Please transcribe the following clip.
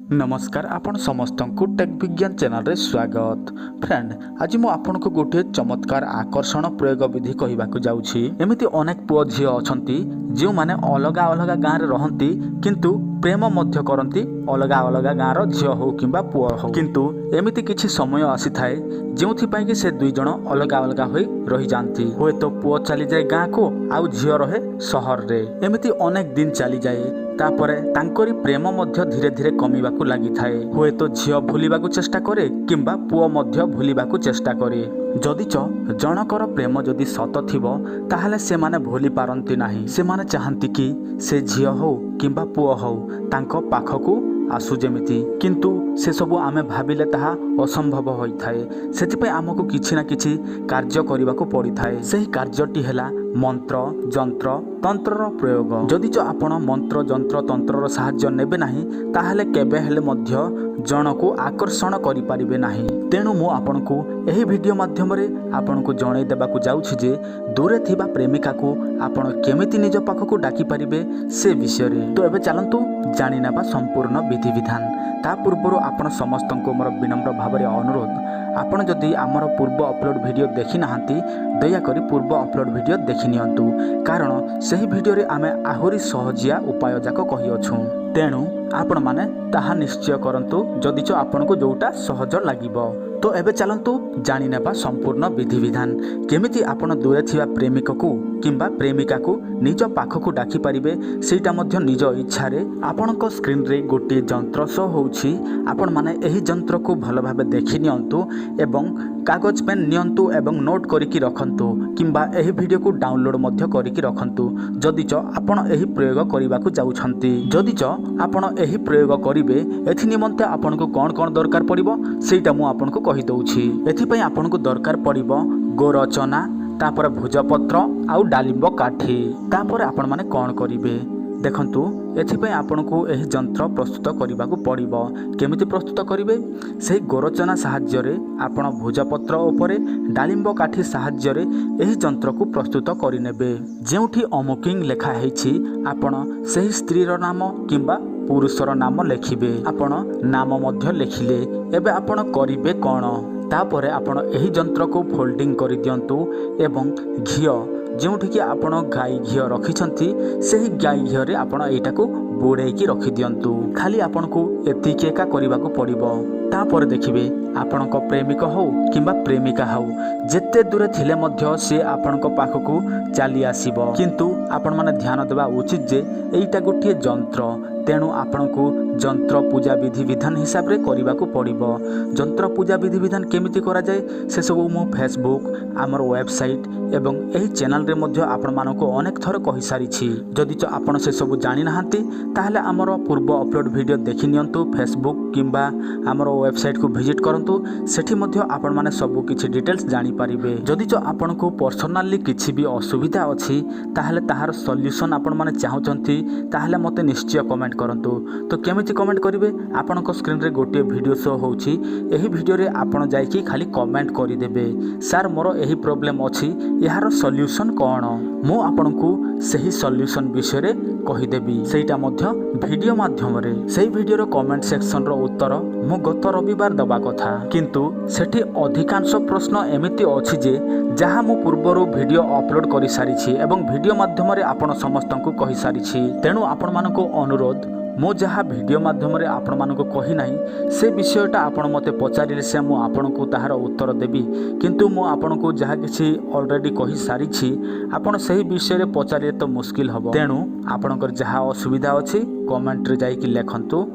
नमस्कार आपण समस्त को टेक विज्ञान चैनल रे स्वागत। फ्रेंड आज मु आपन को गोटे चमत्कार आकर्षण प्रयोग विधि कहबाक जाउछि। एमिति अनेक पुओ झियो अछंती जो माने अलगा अलगा गाँ रे रहंती किंतु प्रेम मध्य करंती अलगा अलगा गाँ रो झियो हो किंबा पुओ हो, किंतु एमिति किछि समय आसी थाए जेउथि पई कि से दुई जण अलगा अलगा होई रही जानती। होय तो पुओ चली जाए गाँ को आउ झियो रहे शहर रे। एमिति अनेक दिन चली जाए तापरे तांकरी प्रेम मध्य धीरे धीरे कमिबाकू लागि थाए। हुए तो झियो भूलिबाकू चेष्टा करे किंबा पुओ मध्य भूलिबाकू चेष्टा करे। जदिच जनकर प्रेम जदि सत थिबो ताहले से माने भूली पारंती नाही। से माने चाहंती कि से झियो हो किंबा पुओ हो तांको पाखकू आसु जेमिति, किंतु से सबु आमे भाबिले ताहा असंभव होई थाए। सेतिपय आमको किछि ना किछि कार्य करिबाकू पड़ी थाए। सेही कार्यटी हेला मंत्र जंत्र तंत्रर प्रयोग। जदिच आपण मंत्र जंत्र तंत्रर साहाय्य नेबे नाही ताहले केबे हेले मध्य जनकू आकर्षण करि पारिबे नाही। तेणु मु आपनकू एही वीडियो माध्यम रे आपनकू जणाई देबाकू जाउछि जे दूरे थिबा प्रेमिका को आपण केमिति निज पाखकू डाकी पारिबे से विषय रे। तो एबे चलंतु जानि नेबा संपूर्ण विधि विधान। ता पूर्व आपण समस्त को मोर विनम्र भाव अनुरोध, आपण जदि आमर पूर्व अपलोड वीडियो देखि नाहंती दयाकरी पूर्व अपलोड वीडियो देखि नियंतु, कारण सही वीडियो रे आमे आहुरी सहजिया उपाय जाक कहि अछु। तेणु आपण माने ताहा निश्चय करंतु जदिच आपनको जोटा सहज लागिबो। तो एबे चलंतु जानि नेबा संपूर्ण विधि विधान। केमिति आपण दूरे थिबा प्रेमिक को किंबा प्रेमिका को निज पाखकू डाकी पारिबे सेटा मध्य निज इच्छा रे। आपणको स्क्रीन रे गोटे जंत्र शो होउछि। आपण माने एही जंत्र को भलो भाबे देखि नियंतु एवं कागज पेन नियंतु एवं नोट करिकि रखंतु किंबा एही वीडियो को डाउनलोड मध्य करिकि रखंतु जदिच आपण एही प्रयोग करिबाकू जाउछंती। जदिच आपण एही प्रयोग करिवे एथि निमंते आपनको कोन कोन दरकार पड़िबो सेटा मु आपनको कहि दउछि। एथि पई आपनको दरकार पड़िबो गोरचना, तापर भुजपत्र आउ डालिंब काठी। तापर आपण माने कोन करिवे देखंतु। एथिपई आपनको एही जंत्र प्रस्तुत करिबाकू पड़िबो। केमिति प्रस्तुत करिवे सेही गोरचना साहाय्य रे आपण भुजपत्र उपरे डालिंब काठी साहाय्य रे एही जंत्र को प्रस्तुत करि नेबे। जेउठी अमुकिंग लेखा हेछि आपण सेही स्त्रीर नाम किंबा पुरुषर नाम लेखिबे। आपण नाम मध्य लेखिले एबे आपण करिवे कोन, तापरे आपण एही जंत्र को फोल्डिंग करि दियंतु एवं घियो जोठी कि आपण गाई घियो रखिछंती सेही गाई घियो रे आपण एटा को बोड़ेकी रखि दियंतु। खाली आपण को एतिके एका करिबाकू पड़िबो। तापर देखिबे आपणक प्रेमिक हो किंबा प्रेमिका हो जेते दूरे थिले मध्य से आपणक पाखकू चली आसीबो, किंतु आपण माने ध्यान देबा उचित जे एइटा गोटे जंत्र। तेणु आपणको जंत्र पूजा विधि विधान हिसाब रे करिबाकू पड़िबो। जंत्र पूजा विधि विधान केमिति करा जाय से सब मो फेसबुक आमर वेबसाइट एवं एही चैनल रे मध्य आपण मानको अनेक थर कहि सारिछि। जदिच आपण से सब जानि नाहंती ताहले आमर पूर्व अपलोड वीडियो देखि नियंतु। फेसबुक किंबा आमर वेबसाइट को विजिट करंतु, सेठी मध्य आपण माने सब किछि डिटेल्स जानि पारिबे। जदिच आपनको पर्सनली किछि भी असुविधा अछि ताहले ताहार सॉल्यूशन आपण माने चाहुचंती ताहले मते निश्चय कमेंट करंतु। तो केमिति कमेंट करिवे आपनको स्क्रीन रे गोटे वीडियो शो होउछि। एही वीडियो रे आपण जाईकी खाली कमेंट करि देबे सर मोर एही प्रॉब्लम अछि यार सॉल्यूशन कोन। मु आपनको सही सॉल्यूशन विषय रे कहि देबी सेटा मध्य वीडियो माध्यम रे। सेही वीडियो रो कमेंट सेक्शन रो उत्तर मु गत रविवार दबा कथा, किंतु सेठी अधिकांश प्रश्न एमिति अछि जे जहा मु पूर्वरो वीडियो अपलोड करि सारिछि एवं वीडियो माध्यम रे आपण समस्तंकु कहि सारिछि। तेणु आपण मानको अनुरोध मो जहाँ वीडियो माध्यम रे आपण मानको कहि नाही से विषयटा आपण मते पचारिले से मु आपनको ताहार उत्तर देबी, किंतु मु आपनको जहाँ किछि ऑलरेडी कहि सारिछि आपण सही विषय रे पचारिले तो मुश्किल हबो। तेणु आपणकर जहाँ असुविधा अछि कमेंट रे जाईकी लेखंतु।